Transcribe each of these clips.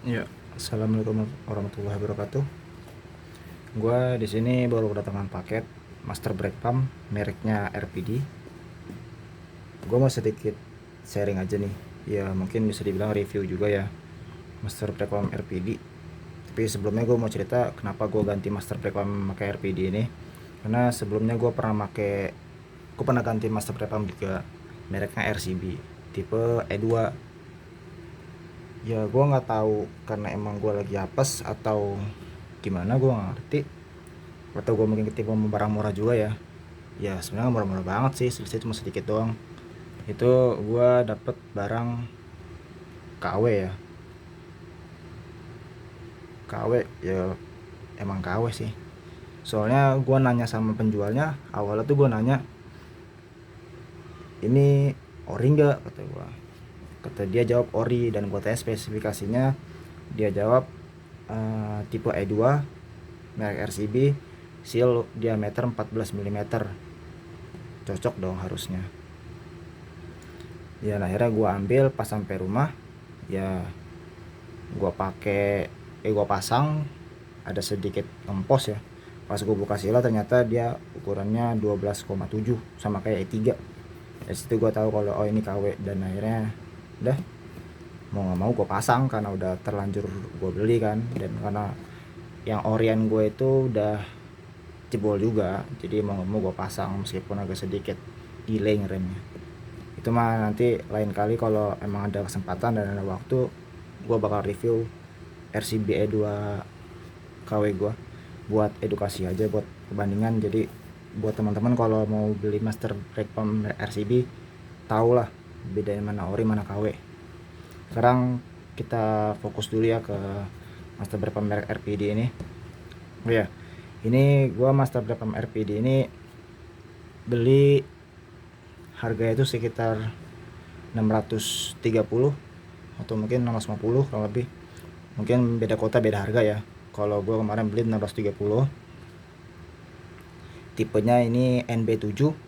Ya, assalamualaikum warahmatullahi wabarakatuh. Gua di sini baru kedatangan paket master brake pump mereknya RPD. Gua mau sedikit sharing aja nih. Ya mungkin bisa dibilang review juga ya master brake pump RPD. Tapi sebelumnya gue mau cerita kenapa gue ganti master brake pump pakai RPD ini. Karena sebelumnya gue pernah ganti master brake pump juga mereknya RCB tipe E2. Ya gue nggak tahu karena emang gue lagi apes atau gimana, gue nggak ngerti, atau gue mungkin ketipu barang murah juga ya. Ya sebenarnya murah-murah banget sih, selisih cuma sedikit doang. Itu gue dapet barang KW ya, KW ya, emang KW sih. Soalnya gue nanya sama penjualnya, awalnya tuh gue nanya ini ori nggak, kata dia jawab ori, dan gue tanya spesifikasinya, dia jawab tipe E2 merek RCB, seal diameter 14 mm. Cocok dong harusnya. Ya akhirnya gue ambil, pas sampai rumah ya gue pasang, ada sedikit ngempos ya. Pas gue buka sila ternyata dia ukurannya 12,7 sama kayak E3. Dari situ gue tahu kalau oh ini KW, dan akhirnya udah mau nggak mau gue pasang karena udah terlanjur gue beli kan, dan karena yang orian gue itu udah jebol juga, jadi mau nggak mau gue pasang meskipun agak sedikit delay ngeremnya. Itu mah nanti lain kali kalau emang ada kesempatan dan ada waktu, gue bakal review RCB E2 KW gue, buat edukasi aja, buat perbandingan. Jadi buat teman-teman kalau mau beli master brake pump RCB, tau lah bedanya mana ori mana KW. Sekarang kita fokus dulu ya ke master brake pump merek RPD ini. Oh ya, ini gue master brake pump RPD ini beli harganya itu sekitar 630 atau mungkin 650 kalau lebih. Mungkin beda kota beda harga ya. Kalau gue kemarin beli 630. Tipenya ini NB7.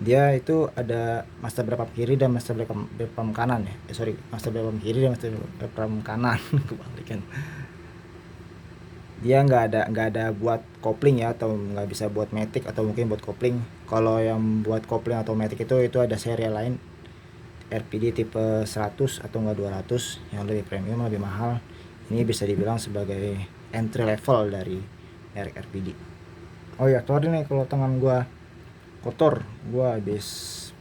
Dia itu ada master brake pump kiri dan master brake pump kanan ya. Master brake pump kiri dan master brake pump kanan. Kebalikan. Dia nggak ada buat kopling ya, atau nggak bisa buat matic atau mungkin buat kopling. Kalau yang buat kopling atau matic itu ada serial lain, RPD tipe 100 atau enggak 200 yang lebih premium, lebih mahal. Ini bisa dibilang sebagai entry level dari merek RPD. Oh ya, sorry nih kalau tangan gua kotor, gua habis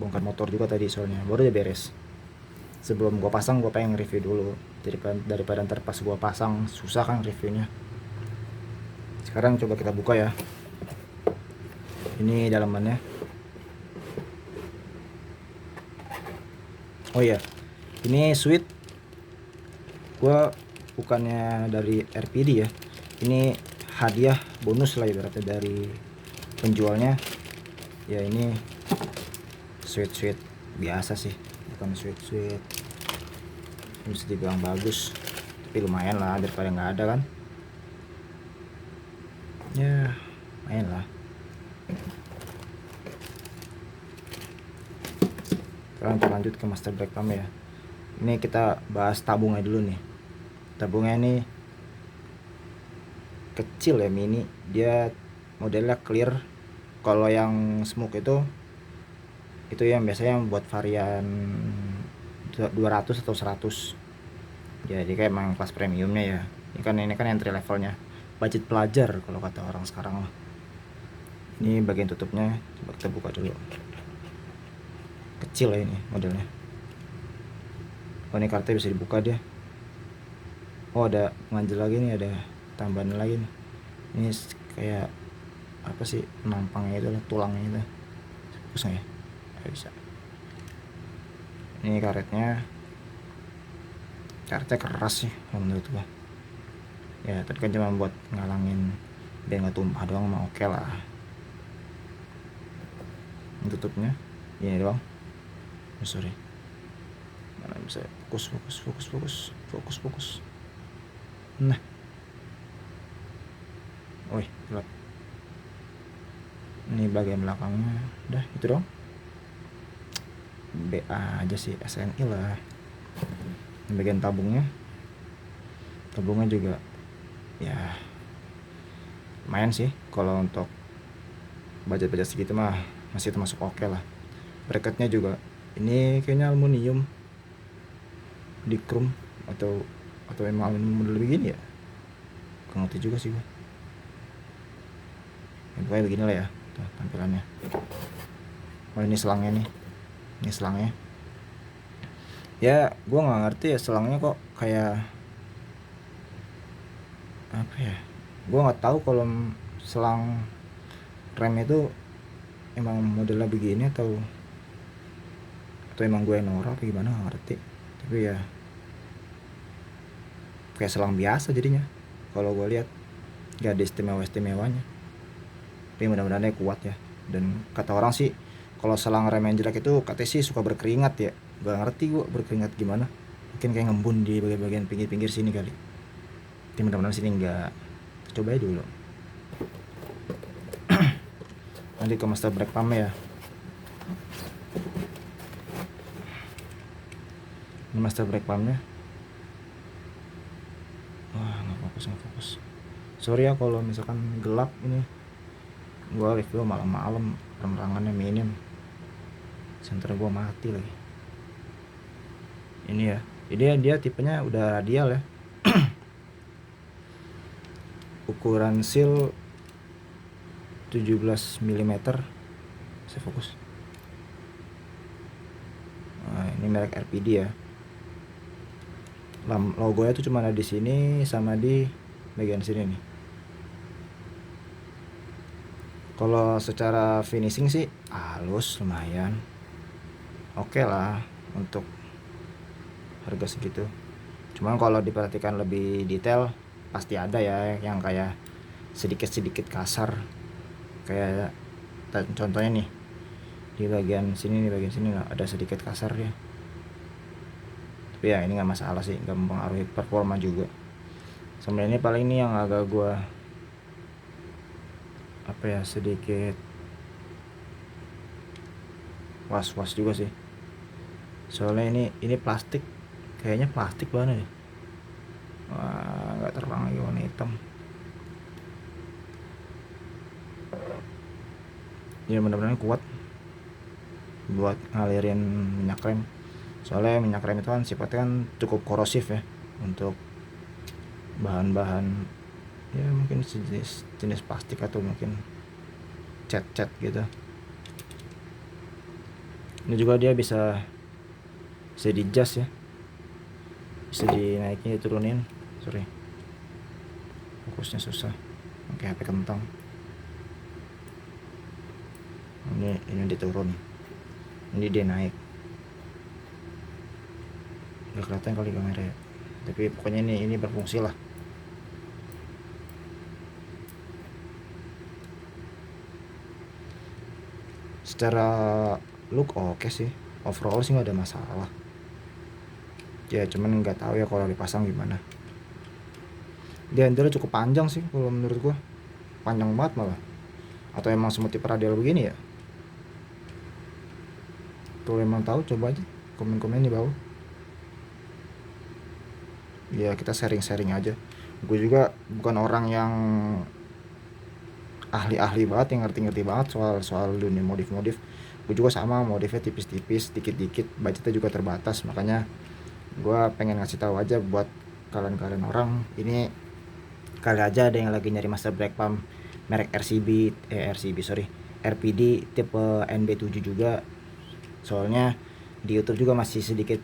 bongkar motor juga tadi, soalnya baru aja beres. Sebelum gua pasang, gua pengen review dulu daripada ntar pas gua pasang susah kan reviewnya. Sekarang coba kita buka ya, ini dalamannya. Oh ya, ini switch gua bukannya dari RPD ya, ini hadiah bonus lah ibaratnya dari penjualnya ya. Ini switch biasa sih, bukan switch bisa dibilang bagus, tapi lumayan lah daripada nggak ada kan ya, lumayan lah. Sekarang kita lanjut ke master brake pump ya. Ini kita bahas tabungnya dulu nih. Tabungnya ini kecil ya, mini, dia modelnya clear. Kalau yang smoke itu yang biasanya buat varian 200 atau 100. Jadi kayak emang kelas premiumnya ya. Ini kan entry levelnya, budget pelajar kalau kata orang sekarang lah. Ini bagian tutupnya, coba kita buka dulu. Kecil ya ini modelnya. Oh, ini kartu bisa dibuka dia. Oh, ada penganjel lagi nih, ada tambahan lagi nih. Ini kayak apa sih, nampangnya itu lah, tulangnya itu. Fokus nggak ya? Nggak bisa. Ini karetnya keras sih menurut gua ya, tapi kan cuma buat ngalangin biar nggak tumpah doang, mah oke lah. Ini tutupnya ini doang. Oh, sorry, mana bisa fokus. Nah, woi gelap. Ini bagian belakangnya udah itu dong. BA aja sih, SNI lah. Ini bagian tabungnya, tabungnya juga ya lumayan sih kalau untuk budget segitu mah, masih termasuk oke lah. Bracketnya juga ini kayaknya aluminium di chrome atau emang aluminium model begini ya, gak ngerti juga sih gua. Pokoknya begini lah ya tuh, tampilannya. Oh ini selangnya nih, ini selangnya ya, gua nggak ngerti ya selangnya kok kayak apa ya, gua nggak tahu kalau selang rem itu emang modelnya begini atau emang gue norak atau gimana, nggak ngerti. Tapi ya kayak selang biasa jadinya kalau gue lihat, gak ada istimewanya. Tapi mudah-mudahan kuat ya. Dan kata orang sih kalau selang rem yang jelek itu katanya sih suka berkeringat ya, gak ngerti gue berkeringat gimana, mungkin kayak ngembun di bagian-bagian pinggir-pinggir sini kali. Tapi mudah-mudahan sini enggak. Coba aja dulu. Nanti ke master brake pump ya. Ini master brake pumpnya. Wah nggak fokus. Sorry ya kalau misalkan gelap ini. Gua review malam-malam, penerangannya minim. Senter gua mati lagi. Ini ya. Jadi dia tipenya udah radial ya. Ukuran seal 17 mm. Saya fokus. Nah, ini merek RPD ya. Logonya tuh cuma ada di sini sama di bagian sini nih. Kalau secara finishing sih halus, lumayan oke lah untuk harga segitu. Cuman kalau diperhatikan lebih detail pasti ada ya yang kayak sedikit kasar, kayak contohnya nih di bagian sini lah ada sedikit kasar ya. Tapi ya ini nggak masalah sih, nggak mempengaruhi performa juga. Sama ini paling ini yang agak gua apa ya, sedikit was-was juga sih. Soalnya ini plastik, kayaknya plastik banget ya. Wah nggak terang lagi warna hitam. Ini benar-benar kuat buat ngalirin minyak rem. Soalnya minyak rem itu kan sifatnya kan cukup korosif ya untuk bahan-bahan ya, mungkin jenis plastik atau mungkin cat gitu. Ini juga dia bisa di adjust ya, bisa dinaikin diturunin. Sorry fokusnya susah, oke HP kentang. Ini diturun, ini dia naik. Nggak kelihatan kali kamera ya, tapi pokoknya ini berfungsi lah. Secara look oke sih, overall sih nggak ada masalah ya, cuman nggak tahu ya kalau dipasang gimana. Dia handle cukup panjang sih kalau menurut gua, panjang banget malah. Atau emang semua tipe radial begini ya? Tuh emang tahu, coba aja komen-komen di bawah. Ya kita sharing aja. Gue juga bukan orang yang ahli banget, yang ngerti banget soal dunia modif. Gue juga sama, modifnya tipis-tipis, dikit-dikit, budgetnya juga terbatas. Makanya gue pengen ngasih tahu aja buat kalian orang. Ini kali aja ada yang lagi nyari master brake pump merek RPD tipe NB7 juga. Soalnya di YouTube juga masih sedikit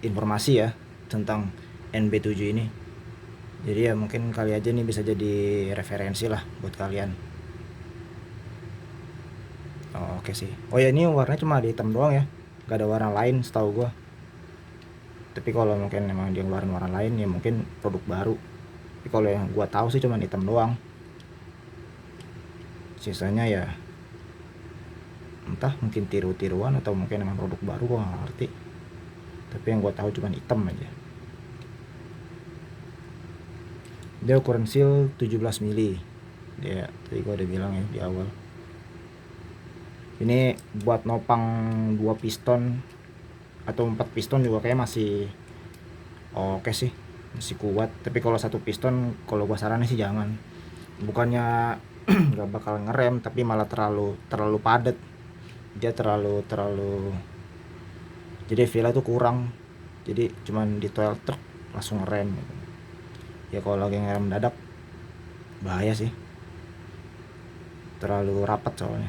informasi ya tentang NB7 ini. Jadi ya mungkin kali aja nih bisa jadi referensi lah buat kalian. Oke sih. Oh ya, ini warnanya cuma ada hitam doang ya, gak ada warna lain setahu gua. Tapi kalau mungkin emang dia ngeluarin warna lain ya mungkin produk baru. Tapi kalau yang gua tahu sih cuma hitam doang. Sisanya ya entah mungkin tiruan atau mungkin emang produk baru, gua nggak ngerti. Tapi yang gua tahu cuma hitam aja. Dia ukuran seal 17 mili. Ya, tadi gua udah bilang ya di awal. Ini buat nopang 2 piston atau 4 piston juga kayak masih oke sih. masih kuat. Tapi kalau satu piston, kalau gua saranin sih jangan. Bukannya nggak bakal ngerem, tapi malah terlalu padat. Dia terlalu jadi feel tuh kurang. Jadi cuman di toel truk langsung ngerem gitu. Ya kalau lagi ngerem dadak bahaya sih, terlalu rapat soalnya.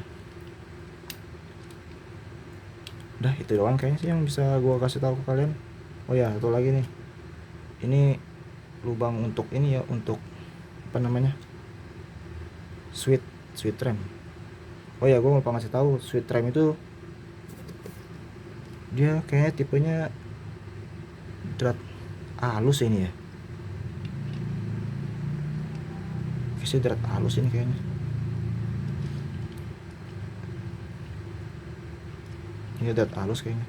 Udah itu doang kayaknya sih yang bisa gua kasih tahu ke kalian. Oh ya, satu lagi nih, ini lubang untuk ini ya, untuk apa namanya, switch rem. Oh ya, gua mau ngasih tahu, switch rem itu dia kayaknya tipenya drat halus ini ya, kayaknya drat halus ini kayaknya. Ini drat halus kayaknya.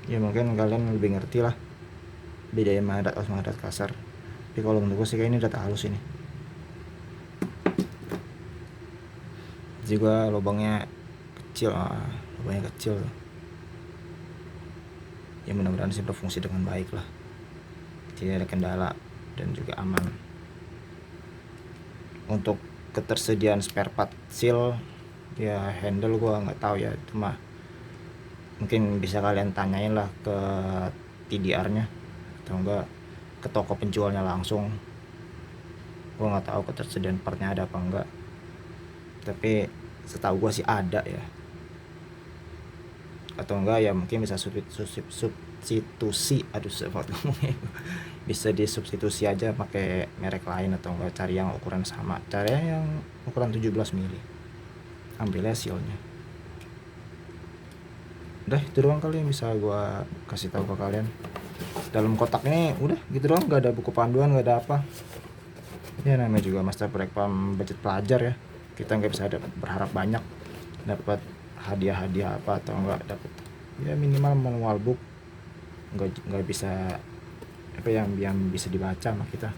Ya mungkin kalian lebih ngerti lah bedain mana drat halus mana drat kasar. Tapi kalau menurut gue sih kayak ini drat halus ini. Juga lubangnya kecil, lubangnya kecil. Ya mudah-mudahan sih berfungsi dengan baik lah, tidak ada kendala dan juga aman. Untuk ketersediaan spare part seal ya handle gua nggak tahu ya, itu mah mungkin bisa kalian tanyain lah ke TDR nya atau enggak ke toko penjualnya langsung. Gua nggak tahu ketersediaan partnya ada apa enggak, tapi setahu gua sih ada ya, atau enggak ya mungkin bisa substitusi, aduh sempat ngomongnya, bisa disubstitusi aja pakai merek lain, atau enggak cari yang ukuran sama, cari yang ukuran 17 mili, ambilnya sealnya. Udah itu doang kali yang bisa gua kasih tahu ke kalian. Dalam kotak ini udah gitu doang, nggak ada buku panduan, nggak ada apa ya, namanya juga master proyek budget pelajar ya, kita nggak bisa berharap banyak dapat hadiah apa, atau enggak dapat ya minimal manual book, nggak bisa apa yang bisa dibaca sama kita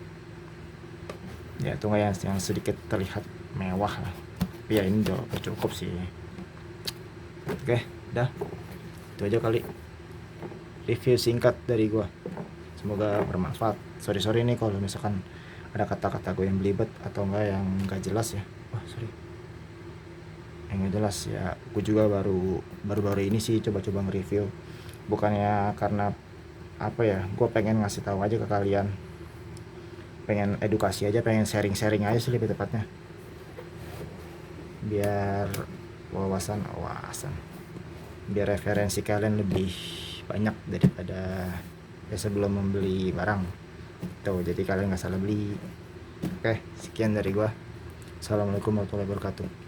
ya, itu nggak yang sedikit terlihat mewah lah, tapi ya ini udah cukup sih. Oke, dah itu aja kali review singkat dari gua, semoga bermanfaat. Sorry nih kalau misalkan ada kata-kata gue yang belibet atau enggak yang nggak jelas ya, yang gak jelas ya. Gue juga baru ini sih coba nge-review, bukannya karena apa ya, gue pengen ngasih tahu aja ke kalian, pengen edukasi aja, pengen sharing aja sih lebih tepatnya, biar wawasan biar referensi kalian lebih banyak daripada ya sebelum membeli barang tuh, jadi kalian nggak salah beli. Oke, sekian dari gue. Assalamualaikum warahmatullahi wabarakatuh.